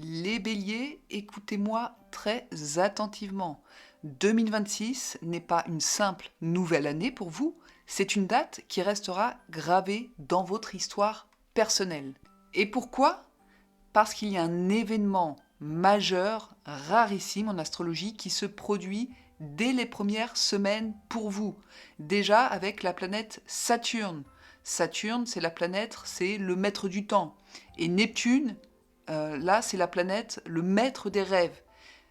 Les béliers, écoutez-moi très attentivement. 2026 n'est pas une simple nouvelle année pour vous, c'est une date qui restera gravée dans votre histoire personnelle. Et pourquoi? Parce qu'il y a un événement majeur, rarissime en astrologie, qui se produit dès les premières semaines pour vous. Déjà avec la planète Saturne. Saturne, c'est la planète, c'est le maître du temps. Et Neptune, là, c'est la planète, le maître des rêves.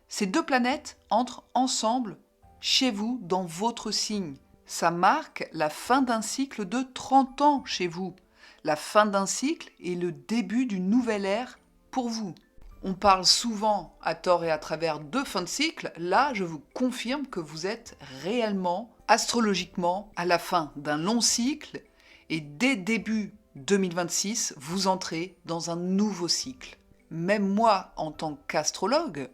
Ces deux planètes entrent ensemble chez vous, dans votre signe. Ça marque la fin d'un cycle de 30 ans chez vous. La fin d'un cycle et le début d'une nouvelle ère pour vous. On parle souvent, à tort et à travers, de fin de cycle. Là, je vous confirme que vous êtes réellement, astrologiquement, à la fin d'un long cycle. Et dès début 2026, vous entrez dans un nouveau cycle. Même moi, en tant qu'astrologue,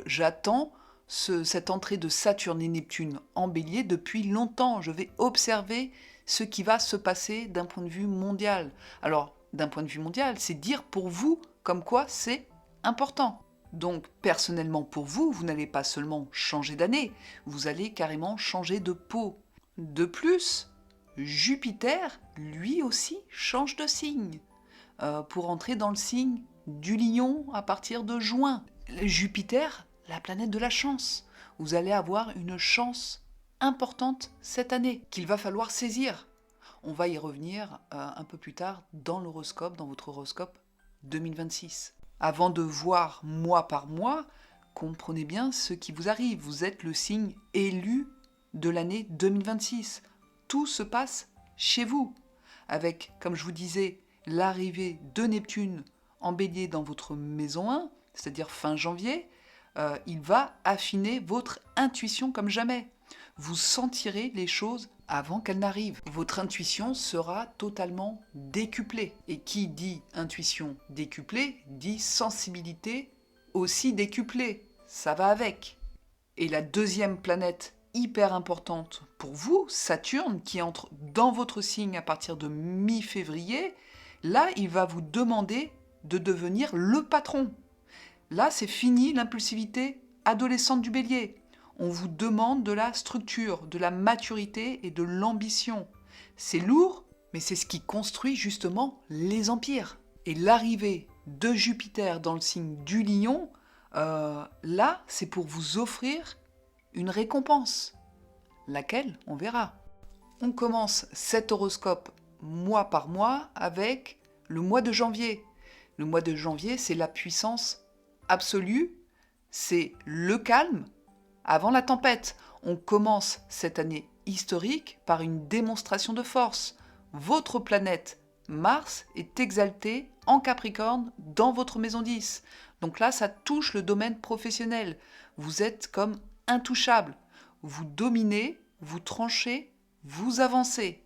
j'attends cette entrée de Saturne et Neptune en bélier depuis longtemps. Je vais observer ce qui va se passer d'un point de vue mondial. Alors, d'un point de vue mondial, c'est dire pour vous comme quoi c'est important. Donc, personnellement pour vous, vous n'allez pas seulement changer d'année, vous allez carrément changer de peau. De plus, Jupiter, lui aussi, change de signe pour entrer dans le signe du Lion à partir de juin. Jupiter, la planète de la chance. Vous allez avoir une chance importante cette année qu'il va falloir saisir. On va y revenir un peu plus tard dans l'horoscope, dans votre horoscope 2026. Avant de voir mois par mois, comprenez bien ce qui vous arrive. Vous êtes le signe élu de l'année 2026. Tout se passe chez vous. Avec, comme je vous disais, l'arrivée de Neptune en bélier dans votre maison 1, c'est-à-dire fin janvier, il va affiner votre intuition comme jamais. Vous sentirez les choses avant qu'elles n'arrivent. Votre intuition sera totalement décuplée. Et qui dit intuition décuplée, dit sensibilité aussi décuplée. Ça va avec. Et la deuxième planète hyper importante pour vous, Saturne, qui entre dans votre signe à partir de mi-février, là, il va vous demander de devenir le patron. Là, c'est fini l'impulsivité adolescente du bélier. On vous demande de la structure, de la maturité et de l'ambition. C'est lourd, mais c'est ce qui construit justement les empires. Et l'arrivée de Jupiter dans le signe du Lion, là, c'est pour vous offrir une récompense. Laquelle, on verra. On commence cet horoscope mois par mois avec le mois de janvier. Le mois de janvier, c'est la puissance absolue, c'est le calme avant la tempête. On commence cette année historique par une démonstration de force. Votre planète Mars est exaltée en Capricorne dans votre maison 10. Donc là, ça touche le domaine professionnel. Vous êtes comme intouchable. Vous dominez, vous tranchez, vous avancez.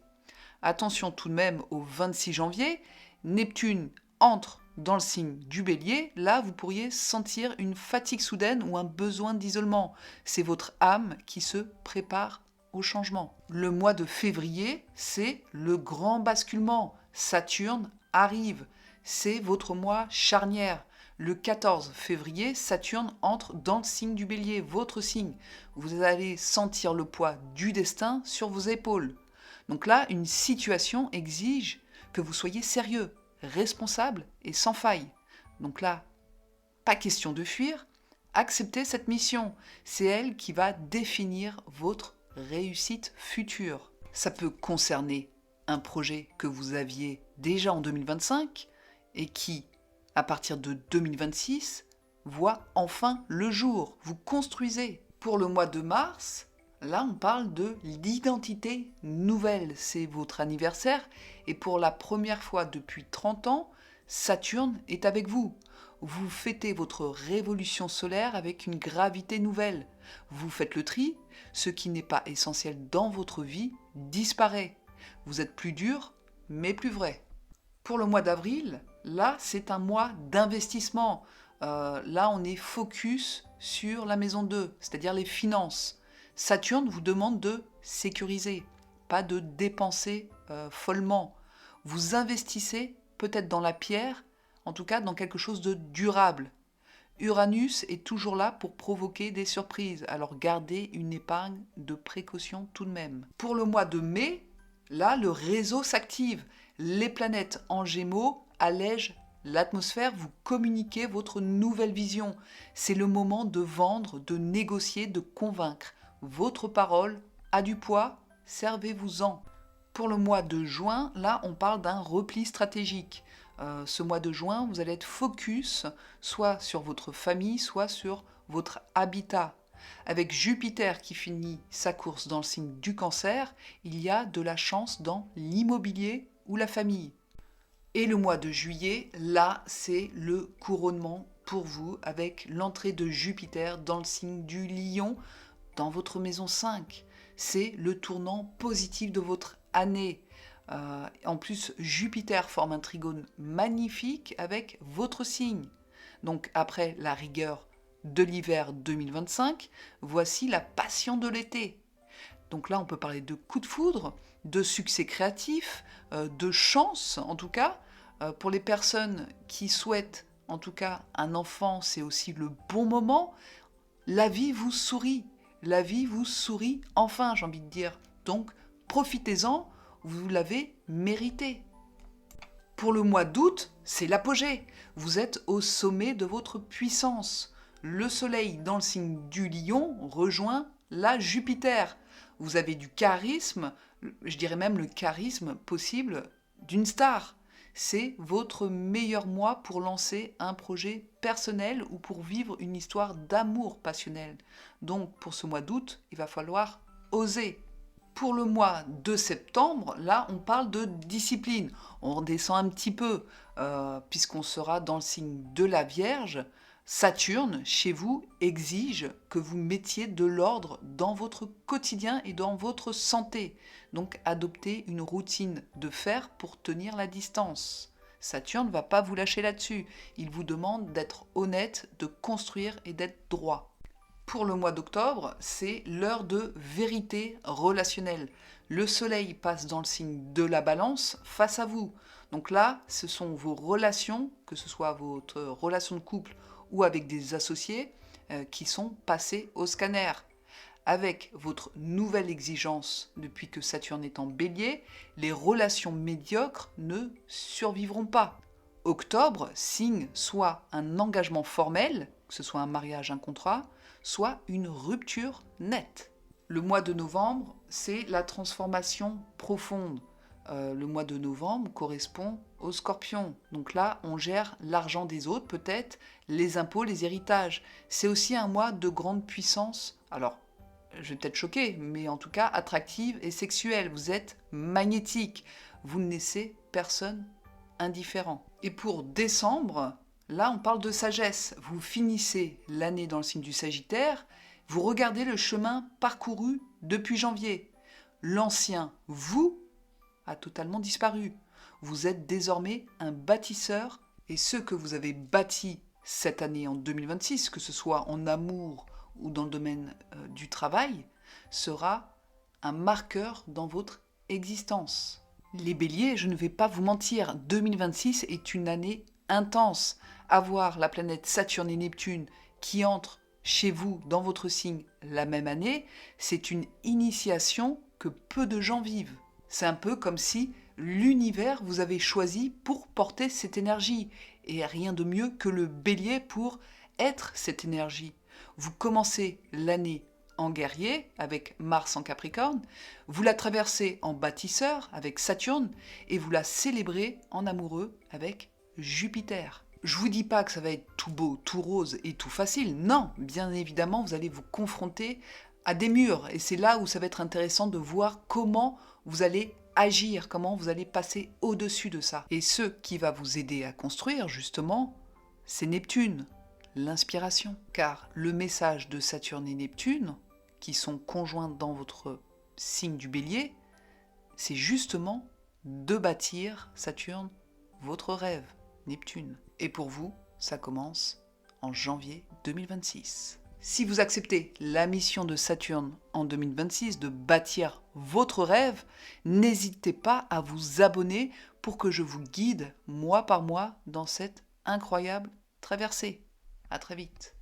Attention tout de même au 26 janvier, Neptune entre dans le signe du bélier. Là, vous pourriez sentir une fatigue soudaine ou un besoin d'isolement. C'est votre âme qui se prépare au changement. Le mois de février, c'est le grand basculement. Saturne arrive. C'est votre mois charnière. Le 14 février, Saturne entre dans le signe du bélier, votre signe. Vous allez sentir le poids du destin sur vos épaules. Donc là, une situation exige que vous soyez sérieux, responsable et sans faille. Donc là, pas question de fuir, acceptez cette mission. C'est elle qui va définir votre réussite future. Ça peut concerner un projet que vous aviez déjà en 2025 et qui, à partir de 2026, voit enfin le jour. Vous construisez. Pour le mois de mars, là on parle de l'identité nouvelle. C'est votre anniversaire et pour la première fois depuis 30 ans, Saturne est avec vous. Vous fêtez votre révolution solaire avec une gravité nouvelle. Vous faites le tri, ce qui n'est pas essentiel dans votre vie disparaît. Vous êtes plus dur, mais plus vrai. Pour le mois d'avril, là, c'est un mois d'investissement. Là, on est focus sur la maison 2, c'est-à-dire les finances. Saturne vous demande de sécuriser, pas de dépenser follement. Vous investissez peut-être dans la pierre, en tout cas dans quelque chose de durable. Uranus est toujours là pour provoquer des surprises, alors gardez une épargne de précaution tout de même. Pour le mois de mai, là, le réseau s'active. Les planètes en Gémeaux allègent l'atmosphère, vous communiquez votre nouvelle vision. C'est le moment de vendre, de négocier, de convaincre. Votre parole a du poids, servez-vous-en. Pour le mois de juin, là, on parle d'un repli stratégique. Ce mois de juin, vous allez être focus soit sur votre famille, soit sur votre habitat. Avec Jupiter qui finit sa course dans le signe du Cancer, il y a de la chance dans l'immobilier ou la famille. Et le mois de juillet, là, c'est le couronnement pour vous avec l'entrée de Jupiter dans le signe du Lion, dans votre maison 5. C'est le tournant positif de votre année. En plus, Jupiter forme un trigone magnifique avec votre signe. Donc après la rigueur de l'hiver 2025, voici la passion de l'été. Donc là, on peut parler de coup de foudre, de succès créatif, de chance en tout cas. Pour les personnes qui souhaitent en tout cas un enfant, c'est aussi le bon moment. La vie vous sourit. La vie vous sourit enfin, j'ai envie de dire. Donc, profitez-en, vous l'avez mérité. Pour le mois d'août, c'est l'apogée. Vous êtes au sommet de votre puissance. Le soleil dans le signe du Lion rejoint la Jupiter. Vous avez du charisme, je dirais même le charisme possible d'une star. C'est votre meilleur mois pour lancer un projet personnel ou pour vivre une histoire d'amour passionnel. Donc pour ce mois d'août, il va falloir oser. Pour le mois de septembre, là, on parle de discipline. On redescend un petit peu, puisqu'on sera dans le signe de la Vierge. Saturne, chez vous, exige que vous mettiez de l'ordre dans votre quotidien et dans votre santé. Donc, adoptez une routine de fer pour tenir la distance. Saturne ne va pas vous lâcher là-dessus. Il vous demande d'être honnête, de construire et d'être droit. Pour le mois d'octobre, c'est l'heure de vérité relationnelle. Le soleil passe dans le signe de la balance face à vous. Donc là, ce sont vos relations, que ce soit votre relation de couple ou avec des associés, qui sont passées au scanner. Avec votre nouvelle exigence depuis que Saturne est en bélier, les relations médiocres ne survivront pas. Octobre signe soit un engagement formel, que ce soit un mariage, un contrat, soit une rupture nette. Le mois de novembre, c'est la transformation profonde. Le mois de novembre correspond au Scorpion. Donc là, on gère l'argent des autres, peut-être, les impôts, les héritages. C'est aussi un mois de grande puissance. Alors, je vais peut-être choquer, mais en tout cas attractive et sexuelle. Vous êtes magnétique. Vous ne laissez personne indifférent. Et pour décembre, là, on parle de sagesse. Vous finissez l'année dans le signe du Sagittaire. Vous regardez le chemin parcouru depuis janvier. L'ancien vous a totalement disparu. Vous êtes désormais un bâtisseur et ce que vous avez bâti cette année en 2026, que ce soit en amour ou dans le domaine du travail, sera un marqueur dans votre existence. Les béliers, je ne vais pas vous mentir, 2026 est une année intense. Avoir la planète Saturne et Neptune qui entrent chez vous dans votre signe la même année, c'est une initiation que peu de gens vivent. C'est un peu comme si l'univers vous avait choisi pour porter cette énergie. Et rien de mieux que le bélier pour être cette énergie. Vous commencez l'année en guerrier avec Mars en Capricorne, vous la traversez en bâtisseur avec Saturne et vous la célébrez en amoureux avec Jupiter. Je vous dis pas que ça va être tout beau, tout rose et tout facile. Non, bien évidemment, vous allez vous confronter à des murs et c'est là où ça va être intéressant de voir comment vous allez agir, comment vous allez passer au-dessus de ça. Et ce qui va vous aider à construire, justement, c'est Neptune, l'inspiration. Car le message de Saturne et Neptune, qui sont conjoints dans votre signe du bélier, c'est justement de bâtir, Saturne, votre rêve, Neptune. Et pour vous, ça commence en janvier 2026. Si vous acceptez la mission de Saturne en 2026 de bâtir votre rêve, n'hésitez pas à vous abonner pour que je vous guide mois par mois dans cette incroyable traversée. À très vite.